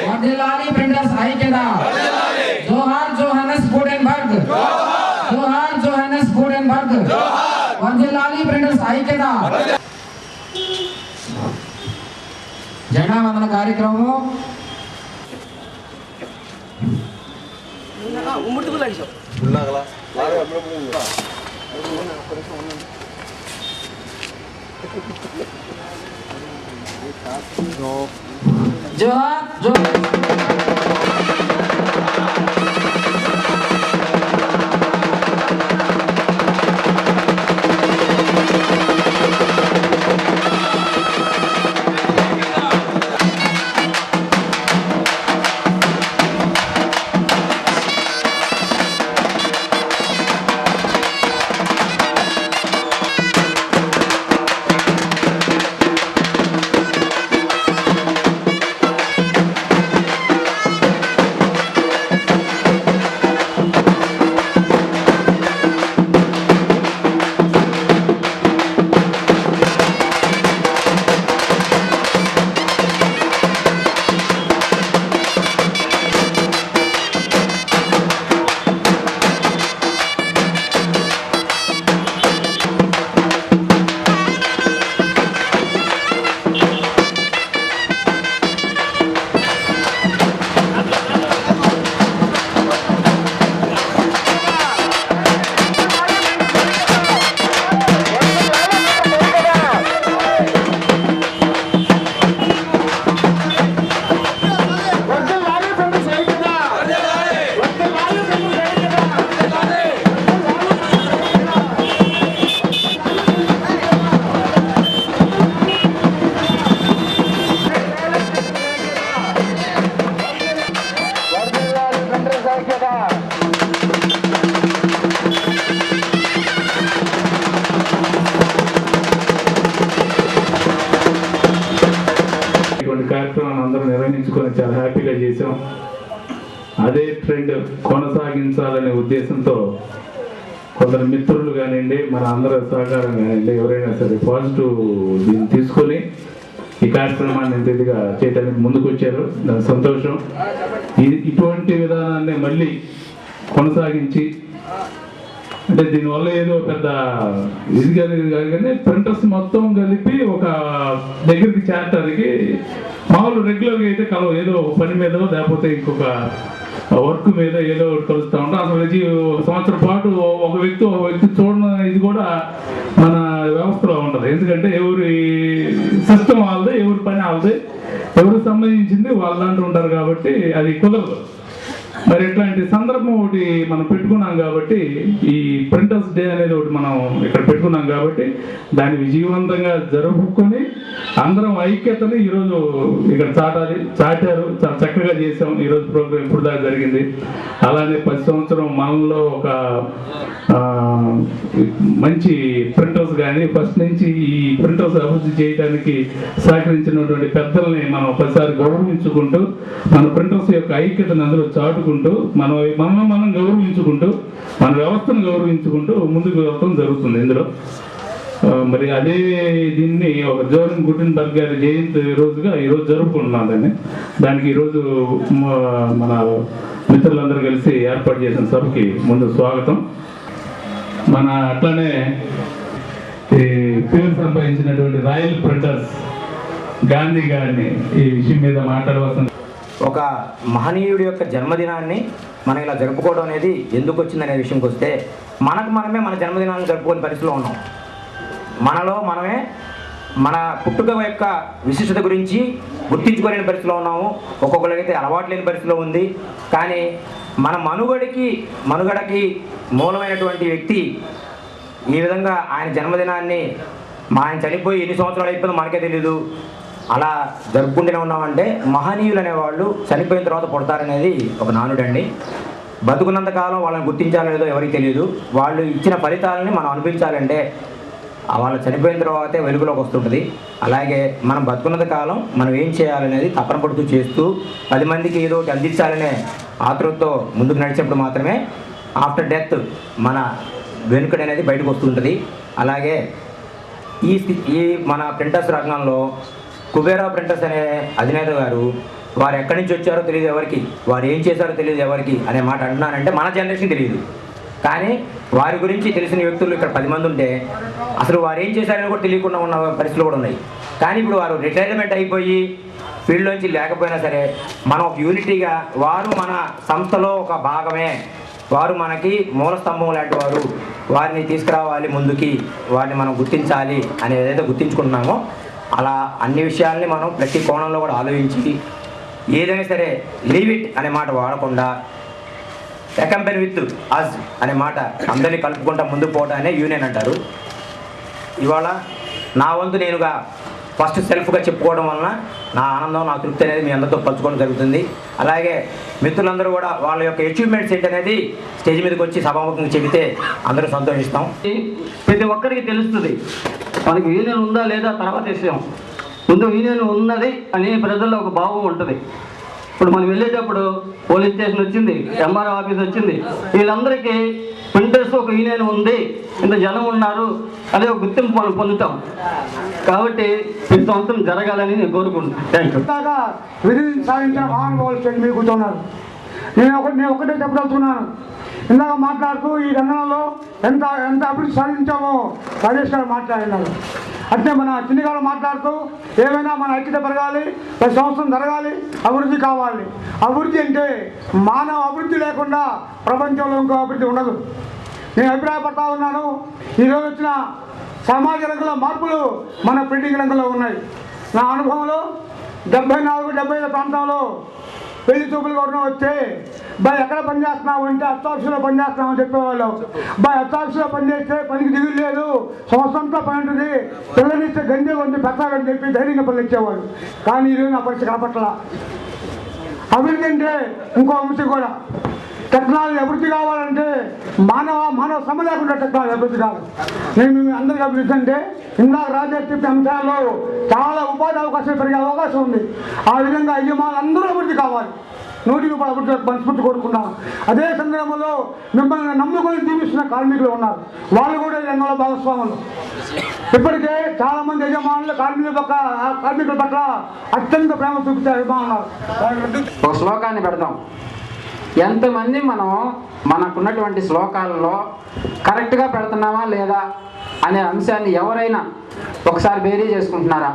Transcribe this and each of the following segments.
వర్ధిల్లాలి ప్రింటర్స్ ఐక్యత. జోహార్ జోహానస్ గుటెన్బర్గ్, జోహార్ జోహానస్ గుటెన్బర్గ్, వర్ధిల్లాలి ప్రింటర్స్ ఐక్యత. జెండా వందన కార్యక్రమం జోహార్ జోహార్. కార్యక్రమాన్ని అందరం నిర్వహించుకొని చాలా హ్యాపీగా చేసాం. అదే ట్రెండ్ కొనసాగించాలనే ఉద్దేశంతో కొందరు మిత్రులు కానివ్వండి, మన అందరి సహకారం కానివ్వండి, ఎవరైనా సరే పాజిటివ్ దీన్ని తీసుకొని ఈ కార్యక్రమాన్ని ఇంత ఇదిగా చేయడానికి ముందుకు వచ్చారు. దాని సంతోషం. ఇటువంటి విధానాన్ని మళ్ళీ కొనసాగించి, అంటే దీనివల్ల ఏదో పెద్ద ఇది కాదు కానీ ప్రింటర్స్ మొత్తం కలిపి ఒక దగ్గరికి చేరటానికి మామూలు రెగ్యులర్గా అయితే కలవ ఏదో పని మీద లేకపోతే ఇంకొక వర్క్ మీద ఏదో ఒకటి కలుస్తూ ఉంటాం. అసలు సంవత్సరం పాటు ఒక వ్యక్తి చూడడం ఇది కూడా మన వ్యవస్థలో ఉంటుంది. ఎందుకంటే ఎవరి సిస్టమ్ వాళ్ళది, ఎవరి పని వాళ్ళది, ఎవరికి సంబంధించింది వాళ్ళ దాంట్లో ఉంటారు కాబట్టి అది కుదరదు. మరి ఇట్లాంటి సందర్భం ఒకటి మనం పెట్టుకున్నాం కాబట్టి, ఈ ప్రింటర్స్ డే అనేది ఒకటి మనం ఇక్కడ పెట్టుకున్నాం కాబట్టి దాన్ని విజయవంతంగా జరుపుకొని అందరం ఐక్యతని ఈరోజు ఇక్కడ చాటారు. చాలా చక్కగా చేసాం ఈరోజు ప్రోగ్రాం. ఇప్పుడు దాకా జరిగింది. అలానే 10 సంవత్సరం మనలో ఒక మంచి ప్రింటర్స్ కానీ ఫస్ట్ నుంచి ఈ ప్రింటర్స్ అభివృద్ధి చేయడానికి సహకరించినటువంటి పెద్దల్ని మనం ఒకసారి గౌరవించుకుంటూ, మన ప్రింటర్స్ యొక్క ఐక్యతను అందరూ చాటుకుంటూ, మనం గౌరవించుకుంటూ, మన వ్యవస్థను గౌరవించుకుంటూ ముందుకు వెళ్ళడం జరుగుతుంది ఇందులో. మరి అదే దీన్ని ఒక జోహార్ గుటెన్బర్గ్ గారి జయంతి రోజుగా ఈరోజు జరుపుకుంటున్నాం. దానికి ఈరోజు మన మిత్రులందరూ కలిసి ఏర్పాటు చేసిన సభకి ముందు స్వాగతం. మన అట్లానే పేరు సంపాదించినటువంటి రాయల్ ప్రింటర్స్ గాంధీ గారిని ఈ విషయం మీద మాట్లాడవలసిన. ఒక మహనీయుడి యొక్క జన్మదినాన్ని మనం ఇలా జరుపుకోవడం అనేది ఎందుకు వచ్చిందనే విషయంకి వస్తే, మనమే మన జన్మదినాన్ని జరుపుకునే పరిస్థితిలో ఉన్నాం. మనలో మనమే మన పుట్టుక యొక్క విశిష్టత గురించి గుర్తించుకోలేని పరిస్థితిలో ఉన్నాము. ఒక్కొక్కరికైతే అలవాటు లేని పరిస్థితిలో ఉంది. కానీ మన మనుగడకి మూలమైనటువంటి వ్యక్తి ఈ విధంగా ఆయన జన్మదినాన్ని ఆయన చనిపోయి ఎన్ని సంవత్సరాలు అయిపోయిందో మనకే తెలీదు, అలా జరుపుకుంటూనే ఉన్నామంటే మహనీయులు అనేవాళ్ళు చనిపోయిన తర్వాత పుడతారనేది ఒక నానుడండి. బతుకున్నంత కాలం వాళ్ళని గుర్తించాలనేదో ఎవరికి తెలియదు. వాళ్ళు ఇచ్చిన ఫలితాలని మనం అనిపించాలంటే వాళ్ళు చనిపోయిన తర్వాతే వెలుగులోకి వస్తుంటుంది. అలాగే మనం బతుకున్నంత కాలం మనం ఏం చేయాలనేది తపన పడుతూ చేస్తూ 10 మందికి ఏదో ఒకటి అందించాలనే ఆతృతతో ముందుకు నడిచినప్పుడు మాత్రమే ఆఫ్టర్ డెత్ మన వెనుకడి అనేది బయటకు వస్తుంటుంది. అలాగే ఈ మన ప్రింటర్స్ రంగంలో కుబేరా ప్రింటర్స్ అనే అధినేత గారు వారు ఎక్కడి నుంచి వచ్చారో తెలియదు ఎవరికి, వారు ఏం చేశారో తెలియదు ఎవరికి అనే మాట అంటున్నానంటే మన జనరేషన్ తెలియదు. కానీ వారి గురించి తెలిసిన వ్యక్తులు ఇక్కడ 10 మంది ఉంటే అసలు వారు ఏం చేశారని కూడా తెలియకుండా ఉన్న పరిస్థితులు కూడా ఉన్నాయి. కానీ ఇప్పుడు వారు రిటైర్మెంట్ అయిపోయి ఫీల్డ్లోంచి లేకపోయినా సరే మనం ఒక యూనిటీగా వారు మన సంస్థలో ఒక భాగమే, వారు మనకి మూల స్తంభం లాంటి వారు, వారిని తీసుకురావాలి ముందుకి, వారిని మనం గుర్తించాలి అని ఏదైతే గుర్తించుకుంటున్నామో అలా అన్ని విషయాల్ని మనం ప్రతి కోణంలో కూడా ఆలోచించి ఏదైనా సరే లీవ్ ఇట్ అనే మాట వాడకుండా అకంపెనీ విత్ అస్ అనే మాట అందరినీ కలుపుకుంటా ముందు పోవడానే యూనియన్ అంటారు. ఇవాళ నా వంతు నేనుగా ఫస్ట్ సెల్ఫ్గా చెప్పుకోవడం వలన నా ఆనందం, నా తృప్తి అనేది మీ అందరితో పంచుకోవడం జరుగుతుంది. అలాగే మిత్రులందరూ కూడా వాళ్ళ యొక్క అచీవ్మెంట్స్ ఏంటనేది స్టేజ్ మీదకి వచ్చి సభాముఖంగా చెబితే అందరూ సంతోషిస్తాం. ప్రతి ఒక్కరికి తెలుస్తుంది మనకి యూనియన్ ఉందా లేదా తర్వాత విషయం, ముందు యూనియన్ ఉన్నది అని ప్రజల్లో ఒక భావం ఉంటుంది. ఇప్పుడు మనం వెళ్ళేటప్పుడు పోలీస్ స్టేషన్ వచ్చింది, ఎంఆర్ఓ ఆఫీస్ వచ్చింది, వీళ్ళందరికీ ప్రింటర్స్ ఒక యూనియన్ ఉంది, ఇంత జనం ఉన్నారు అనే ఒక గుర్తింపు మనం పొందుతాం. కాబట్టి ప్రతి సంవత్సరం జరగాలని నేను కోరుకుంటున్నాను. Thank you. విధి సాధించిన మహానుభావులు స్టేజ్ మీద కూర్చున్నారు. నేను ఒకటే చెప్పదలుచుకున్నాను. ఇందాక మాట్లాడుతూ ఈ రంగంలో ఎంత అభివృద్ధి సాధించామో రాజేష్ గారు మాట్లాడినారు. అంటే మన చిన్ని గారు మాట్లాడుతూ ఏమైనా మన ఐక్యత పెరగాలి, ప్రతి సంవత్సరం జరగాలి, అభివృద్ధి కావాలి. అభివృద్ధి అంటే మానవ అభివృద్ధి లేకుండా ప్రపంచంలో ఇంకో అభివృద్ధి ఉండదు. నేను అభిప్రాయపడతా ఉన్నాను. ఈరోజు వచ్చిన సమాజ రంగంలో మార్పులు మన ప్రింటింగ్ రంగంలో ఉన్నాయి. నా అనుభవంలో 74-75 ప్రాంతంలో పెళ్లి చూపులు కూడా వస్తే బాయ్ ఎక్కడ పనిచేస్తున్నావు అంటే అత్తాఫీసులో పనిచేస్తున్నావు అని చెప్పేవాళ్ళు. బాయ్ అత్తాఫీసులో పనిచేస్తే పనికి దిగులు లేదు, సంవత్సరంతో పని ఉంటుంది, పిల్లనిస్తే గంజే ఉంది పెద్దాలని చెప్పి ధైర్యంగా పనులు ఇచ్చేవాడు. కానీ ఈరోజు నా పరిస్థితి కనపట్ల. అభివృద్ధి అంటే ఇంకో అంశం కూడా, టెక్నాలజీ అభివృద్ధి కావాలంటే మానవ శ్రమ లేకుండా టెక్నాలజీ అభివృద్ధి కాదు. నేను అందరికీ అభివృద్ధి అంటే ఇందాక రాజేష్ చెప్పిన అంశాల్లో చాలా ఉపాధి అవకాశాలు పెరిగే అవకాశం ఉంది. ఆ విధంగా యజమానులు అభివృద్ధి కావాలి. 100% అభివృద్ధి మనస్ఫూర్తి కోరుకున్నాను. అదే సందర్భంలో మిమ్మల్ని నమ్ముకొని జీవిస్తున్న కార్మికులు ఉన్నారు, వాళ్ళు కూడా ఈ రంగంలో భాగస్వాములు. ఇప్పటికే చాలా మంది యజమానులు కార్మికుల పట్ల అత్యంత ప్రేమ చూపించే యజమానులు. ఒక శ్లోకాన్ని పెడదాం. ఎంతమంది మనం మనకున్నటువంటి శ్లోకాలలో కరెక్ట్గా పెడుతున్నామా లేదా అనే అంశాన్ని ఎవరైనా ఒకసారి బేరీ చేసుకుంటున్నారా?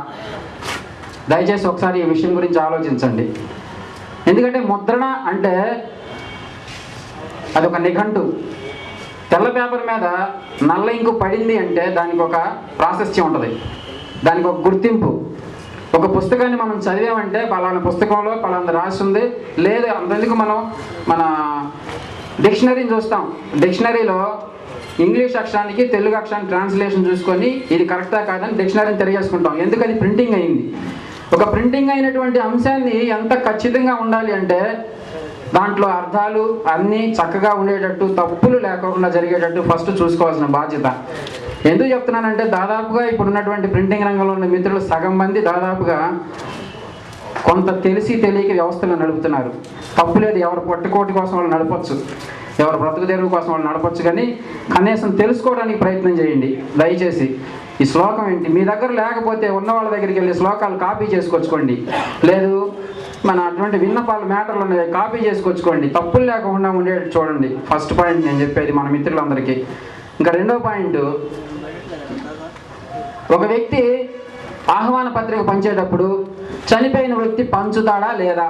దయచేసి ఒకసారి ఈ విషయం గురించి ఆలోచించండి. ఎందుకంటే ముద్రణ అంటే అదొక నిఘంటు. తెల్ల పేపర్ మీద నల్ల ఇంకు పడింది అంటే దానికి ఒక ప్రాశస్త్యం ఉంటుంది, దానికి ఒక గుర్తింపు. ఒక పుస్తకాన్ని మనం చదివామంటే పలానా పుస్తకంలో పలానా రాసి ఉంది. లేదు అంతెందుకు మనం మన డిక్షనరీని చూస్తాం, డిక్షనరీలో ఇంగ్లీష్ అక్షరానికి తెలుగు అక్షరానికి ట్రాన్స్లేషన్ చూసుకొని ఇది కరెక్టా కాదని డిక్షనరీని తిరిగేసుకుంటాం. ఎందుకని ప్రింటింగ్ అయింది. ఒక ప్రింటింగ్ అయినటువంటి అంశాన్ని ఎంత ఖచ్చితంగా ఉండాలి అంటే దాంట్లో అర్థాలు అన్నీ చక్కగా ఉండేటట్టు, తప్పులు లేకుండా జరిగేటట్టు ఫస్ట్ చూసుకోవాల్సిన బాధ్యత. ఎందుకు చెప్తున్నానంటే దాదాపుగా ఇప్పుడున్నటువంటి ప్రింటింగ్ రంగంలో ఉన్న మిత్రులు సగం మంది దాదాపుగా కొంత తెలిసి తెలియక వ్యవస్థలు నడుపుతున్నారు. తప్పు లేదు, ఎవరు పొట్టుకోటి కోసం వాళ్ళు నడపచ్చు, ఎవరు బ్రతుకు తెరువు కోసం వాళ్ళు నడపచ్చు. కానీ కనీసం తెలుసుకోవడానికి ప్రయత్నం చేయండి దయచేసి. ఈ శ్లోకం ఏంటి మీ దగ్గర లేకపోతే ఉన్న వాళ్ళ దగ్గరికి వెళ్ళి శ్లోకాలు కాపీ చేసుకొచ్చుకోండి. లేదు మన అటువంటి విన్నపాలు మ్యాటర్లు ఉన్నాయి, కాపీ చేసుకొచ్చుకోండి. తప్పులు లేకుండా ఉండేది చూడండి. ఫస్ట్ పాయింట్ నేను చెప్పేది మన మిత్రులందరికీ. ఇంకా రెండో పాయింట్, ఒక వ్యక్తి ఆహ్వాన పత్రిక పంచేటప్పుడు చనిపోయిన వ్యక్తి పంచుతాడా లేదా?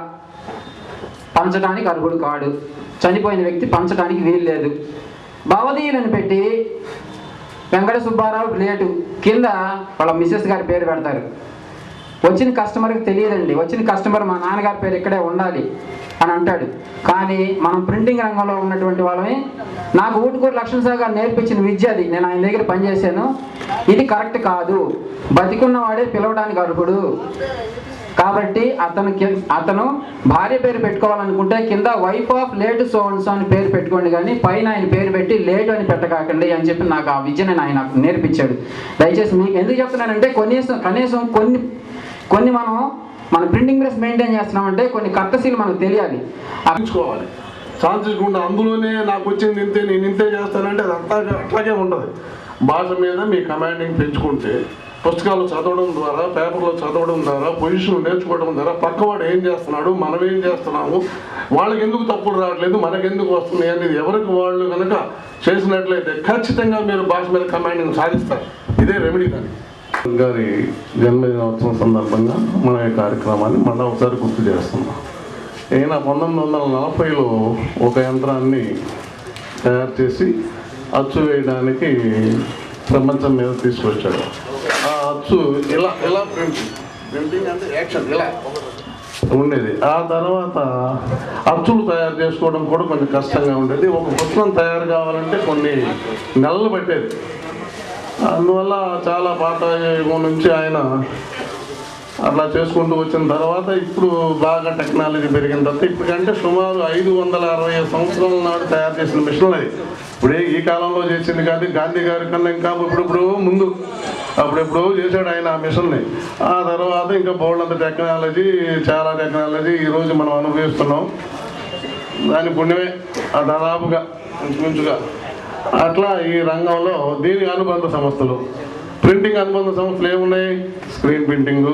పంచడానికి అర్హుడు కాడు. చనిపోయిన వ్యక్తి పంచడానికి వీలు లేదు. భవదీయులను పెట్టి వెంకట సుబ్బారావు ప్లేటు కింద వాళ్ళ మిసెస్ గారి పేరు పెడతారు. వచ్చిన కస్టమర్కి తెలియదండి, వచ్చిన కస్టమర్ మా నాన్నగారి పేరు ఇక్కడే ఉండాలి అని అంటాడు. కానీ మనం ప్రింటింగ్ రంగంలో ఉన్నటువంటి వాళ్ళమే, నాకు ఊటుకూరు లక్ష్మణరావు గారు నేర్పించిన విద్య అది, నేను ఆయన దగ్గర పనిచేశాను. ఇది కరెక్ట్ కాదు, బతికున్నవాడే పిలవడానికి అర్హుడు. కాబట్టి అతను భార్య పేరు పెట్టుకోవాలనుకుంటే కింద wife of late so and so అని పేరు పెట్టుకోండి, కానీ పైన ఆయన పేరు పెట్టి లేటు అని పెట్టకండి అని చెప్పి నాకు ఆ విద్యను ఆయన నాకు నేర్పించాడు. దయచేసి మీకు ఎందుకు చెప్తున్నానంటే కనీసం కొన్ని మన ప్రింటింగ్ ప్రెస్ మెయింటైన్ చేస్తున్నామంటే కొన్ని కర్టసీలు మనకు తెలియాలి. అర్పించుకోవాలి. సాంస్కృతిక అందులోనే నాకు వచ్చింది ఇంతే, నేను ఇంతే చేస్తానంటే అది అట్లాగే ఉంటుంది. భాష మీద మీ కమాండింగ్ పెంచుకుంటే, పుస్తకాలు చదవడం ద్వారా, పేపర్లో చదవడం ద్వారా, పొజిషన్ నేర్చుకోవడం ద్వారా పక్కవాడు ఏం చేస్తున్నాడు, మనం ఏం చేస్తున్నాము, వాళ్ళకి ఎందుకు తప్పులు రావట్లేదు, మనకెందుకు వస్తున్నాయి అనేది ఎవరికి వాళ్ళు కనుక చేసినట్లయితే ఖచ్చితంగా మీరు భాష మీద కమాండింగ్ సాధిస్తారు. ఇదే రెమెడీ దాన్ని. గారి జన్మదినోత్సవం సందర్భంగా మన ఈ కార్యక్రమాన్ని మళ్ళీ ఒకసారి గుర్తు చేస్తున్నాం. ఈయన 1940లో ఒక యంత్రాన్ని తయారు చేసి అచ్చు వేయడానికి ప్రపంచం మీద తీసుకొచ్చాడు. ఆ అచ్చు ఇలా ప్రింటింగ్ అంటే యాక్షన్ ఇలా ఉండేది. ఆ తర్వాత అచ్చులు తయారు చేసుకోవడం కూడా కొంచెం కష్టంగా ఉండేది. ఒక పుస్తకం తయారు కావాలంటే కొన్ని నెలలు పట్టేది. అందువల్ల చాలా పాత యుగం నుంచి ఆయన అట్లా చేసుకుంటూ వచ్చిన తర్వాత ఇప్పుడు బాగా టెక్నాలజీ పెరిగిన తర్వాత ఇప్పటికంటే సుమారు 560 సంవత్సరాల నాడు తయారు చేసిన మిషన్లు అది. ఇప్పుడే ఈ కాలంలో చేసింది కాదు, గాంధీ గారి కన్నా ఇంకా ఇప్పుడు ముందు అప్పుడెప్పుడో చేశాడు ఆయన ఆ మిషన్ని. ఆ తర్వాత ఇంకా బోల్డంత టెక్నాలజీ, చాలా టెక్నాలజీ ఈరోజు మనం అనుభవిస్తున్నాం. దాని పుణ్యమే దాదాపుగా ఇంచుమించుగా. అట్లా ఈ రంగంలో దీనికి అనుబంధ సంస్థలు, ప్రింటింగ్ అనుబంధ సంస్థలు ఏమున్నాయి? స్క్రీన్ ప్రింటింగు,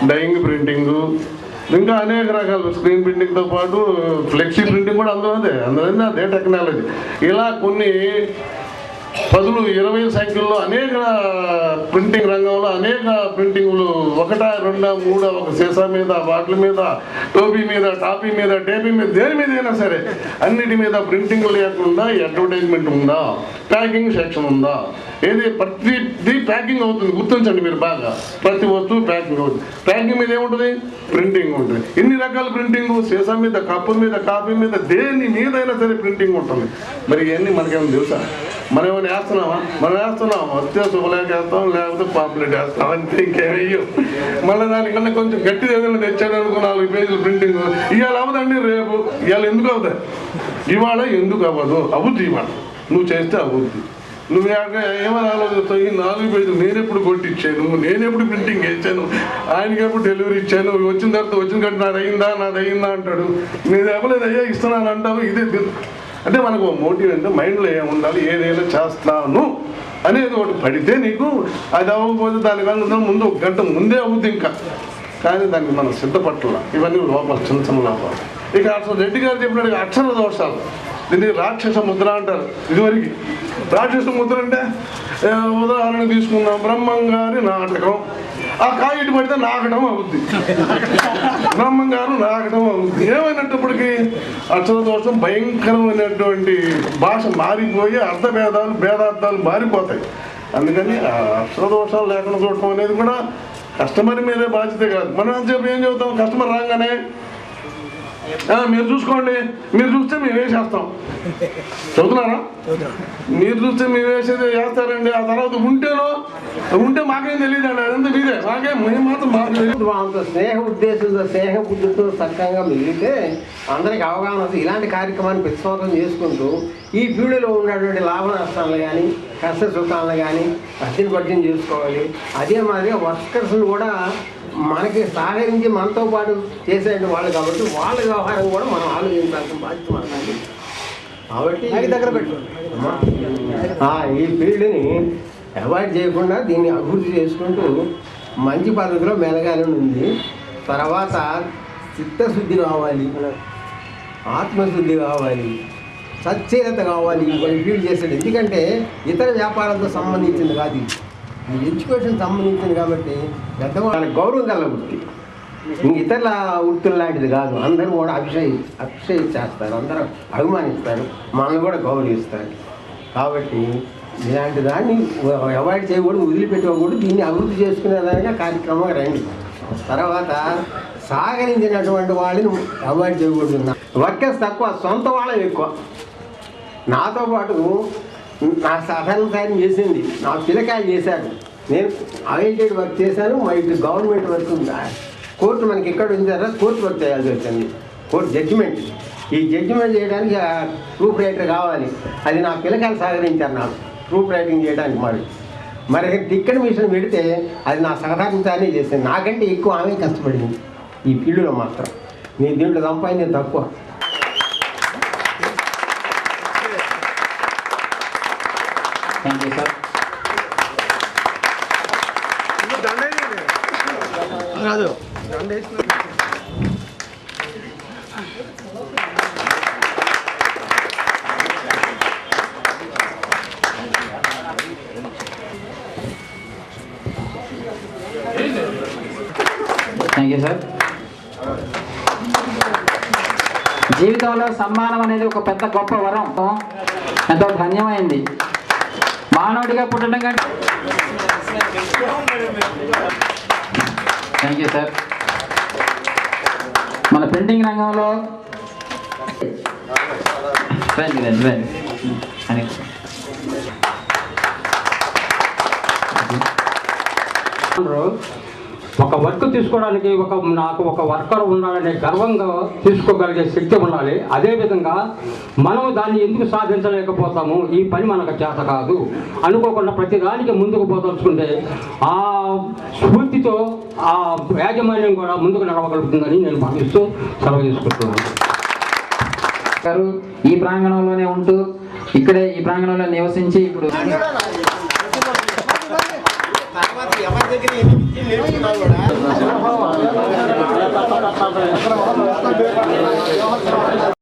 డైయింగ్ ప్రింటింగు, ఇంకా అనేక రకాలు. స్క్రీన్ ప్రింటింగ్తో పాటు ఫ్లెక్సీ ప్రింటింగ్ కూడా అందులో అదే టెక్నాలజీ. ఇలా కొన్ని 10, 20 సంఖ్యల్లో అనేక ప్రింటింగ్ రంగంలో అనేక ప్రింటింగ్లు, 1, 2, 3 ఒక సీసా మీద, వాటి మీద, టోపీ మీద, టాపీ మీద, టేపీ మీద, దేని మీద అయినా సరే అన్నిటి మీద ప్రింటింగ్ లేకుండా అడ్వర్టైజ్మెంట్ ఉందా, ప్యాకింగ్ సెక్షన్ ఉందా, ఏది ప్రతిదీ ప్యాకింగ్ అవుతుంది. గుర్తించండి మీరు బాగా, ప్రతి వస్తువు ప్యాకింగ్ అవుతుంది. ప్యాకింగ్ మీద ఏముంటుంది? ప్రింటింగ్ ఉంటుంది. ఎన్ని రకాల ప్రింటింగ్? సీసా మీద, కప్పు మీద, కాపీ మీద, దేని మీద అయినా సరే ప్రింటింగ్ ఉంటుంది. మరి ఇవన్నీ మనకేమైనా తెలుసా? మనం ఏమైనా వేస్తున్నామా? మనం వేస్తున్నాం, వస్తే శుభలేఖ వేస్తాం, లేకపోతే పాంప్లెట్ వేస్తాం, అంతే, ఇంకేమయ్యో. మళ్ళీ దానికన్నా కొంచెం గట్టి ఏదైనా తెచ్చాడు అనుకో 4 పేజీలు ప్రింటింగ్. ఇవాళ అవ్వదండి, రేపు. ఇవాళ ఎందుకు అవుతాయి? ఇవాళ ఎందుకు అవ్వదు? అవుద్ది. ఇవాళ నువ్వు చేస్తే అవుద్ది. నువ్వు ఏమని ఆలోచిస్తావు? ఈ 4 పేజీలు నేనెప్పుడు కొట్టిచ్చాను, నేనెప్పుడు ప్రింటింగ్ వేసాను, ఆయనకి ఎప్పుడు డెలివరీ ఇచ్చాను, వచ్చిన తర్వాత వచ్చిన కంటే నాది అయిందా అంటాడు. నేను ఇవ్వలేదు, అయ్యా ఇస్తున్నాను అంటావు. ఇదే అంటే మనకు మోటివ్ అంటే మైండ్లో ఏముండాలి, ఏదైనా చేస్తాను అనేది ఒకటి పడితే నీకు అది అవ్వకపోతే దానికన్నా ముందు 1 గంట ముందే అవుద్ది ఇంకా. కానీ దానికి మనం సిద్ధపట్టాల. ఇవన్నీ లోపాలు, చిన్న చిన్న లోపాలు. ఇక అసలు రెడ్డి గారు చెప్పినట్టు అక్షర దోషాలు, దీన్ని రాక్షస ముద్ర అంటారు. ఇదివరకు రాక్షస ముద్ర అంటే ఉదాహరణ తీసుకుందాం, బ్రహ్మంగారి నాటకం. ఆ కాయ ఇటు పడితే నాకడం అవుద్ది, బ్రహ్మంగారు నాకడం అవుద్ది. ఏమైనప్పటికీ అక్షర దోషం భయంకరమైనటువంటి భాష మారిపోయి భేదార్థాలు మారిపోతాయి. అందుకని ఆ అక్షర దోషాలు లేకుండా చూడటం అనేది కూడా కస్టమర్ మీదే బాధ్యత కాదు. మనం అంతసేపు ఏం చెబుతాం? కస్టమర్ రాగానే మీరు చూసుకోండి, మీరు చూస్తే మేము వేసేస్తాం. చదువుతున్నారా? మీరు చూస్తే మేము వేసేది వేస్తారండి. ఆ తర్వాత ఉంటే మాకేం తెలియదండి, అదంతా మీదే. మేము మాత్రం మాకు తెలియదు. స్నేహ ఉద్దేశంతో, స్నేహ బుద్ధితో సక్కంగా మిగిలితే అందరికి అవగాహన వస్తుంది. ఇలాంటి కార్యక్రమాన్ని ప్రతిస్వాతం చేసుకుంటూ ఈ ఫీల్డ్లో ఉన్నటువంటి లాభ నష్టాలను కానీ, కష్ట సుఖాలను కానీ అర్థం చేసుకోవాలి. అదే మాదిరిగా వర్కర్స్ని కూడా మనకి సహకరించి మనతో పాటు చేసేటువంటి వాళ్ళు కాబట్టి వాళ్ళ వ్యవహారం కూడా మనం ఆలోచించాల్సిన బాధ్యత మనకి. కాబట్టి దగ్గర పెట్టు ఈ ఫీల్డ్ని అవాయిడ్ చేయకుండా దీన్ని అభివృద్ధి చేసుకుంటూ మంచి పద్ధతిలో మెలగాలని ఉంది. తర్వాత చిత్తశుద్ధి కావాలి, ఆత్మశుద్ధి కావాలి, సచ్చేత కావాలి ఈ ఫీల్డ్ చేసేది. ఎందుకంటే ఇతర వ్యాపారాలతో సంబంధించింది కాదు, ఇది ఎడ్యుకేషన్ సంబంధించింది కాబట్టి పెద్దవాళ్ళకి గౌరవం కల వృత్తి, ఇతరుల వృత్తులు లాంటిది కాదు. అందరూ కూడా అభిషేకిస్తారు, అందరూ అభిమానిస్తారు, మనల్ని కూడా గౌరవిస్తారు. కాబట్టి ఇలాంటి దాన్ని అవాయిడ్ చేయకూడదు, వదిలిపెట్టుకోకూడదు. దీన్ని అభివృద్ధి చేసుకునేదానిగా కార్యక్రమం రండి. తర్వాత సహకరించినటువంటి వాళ్ళని అవాయిడ్ చేయకూడదు. వర్కర్స్ తక్కువ, సొంత వాళ్ళని ఎక్కువ. నాతో పాటు నా సాధారణ సాయం చేసింది, నా పిల్లకాయలు చేశారు. నేను అవేంటెడ్ వర్క్ చేశాను, మా ఇటు గవర్నమెంట్ వర్క్ ఉంది. కోర్టు మనకి ఎక్కడ ఉంచారా, కోర్టు వర్క్ చేయాల్సి వచ్చింది. కోర్టు జడ్జిమెంట్, ఈ జడ్జిమెంట్ చేయడానికి ప్రూఫ్ రైటర్ కావాలి. అది నా పిల్లకాయలు సహకరించారు నాకు ప్రూఫ్ రైటింగ్ చేయడానికి. మరి టికెట్ మిషన్ పెడితే అది నా సహకరించానే చేసింది. నాకంటే ఎక్కువ ఆమె కష్టపడింది ఈ ఫీల్డ్లో మాత్రం. నేను దీంట్లో సంపాదించింది తక్కువ. Thank you sir. Thank you sir. జీవితంలో సమ్మానం అనేది ఒక పెద్ద గొప్ప వరం, ఎంతో ధన్యమైంది. మానవుడిగా పుట్టడం కంటే. Thank you sir. మన ప్రింటింగ్ రంగంలో ఒక వర్క్ తీసుకోవడానికి నాకు ఒక వర్కర్ ఉండాలనే గర్వంగా తీసుకోగలిగే శక్తి ఉండాలి. అదేవిధంగా మనం దాన్ని ఎందుకు సాధించలేకపోతాము, ఈ పని మనకు చేత కాదు అనుకోకుండా ప్రతి దానికి ముందుకు పోదలుచుకుంటే ఆ స్ఫూర్తితో ఆ యాజమాన్యం కూడా ముందుకు నడవగలుగుతుందని నేను భావిస్తూ సెలవు తీసుకుంటున్నాను. ఈ ప్రాంగణంలోనే ఉంటూ ఇక్కడే ఈ ప్రాంగణంలో నివసించి ఇప్పుడు ఎవరి దగ్గర ఎన్ని విద్యలు నేర్చుకున్నా కూడా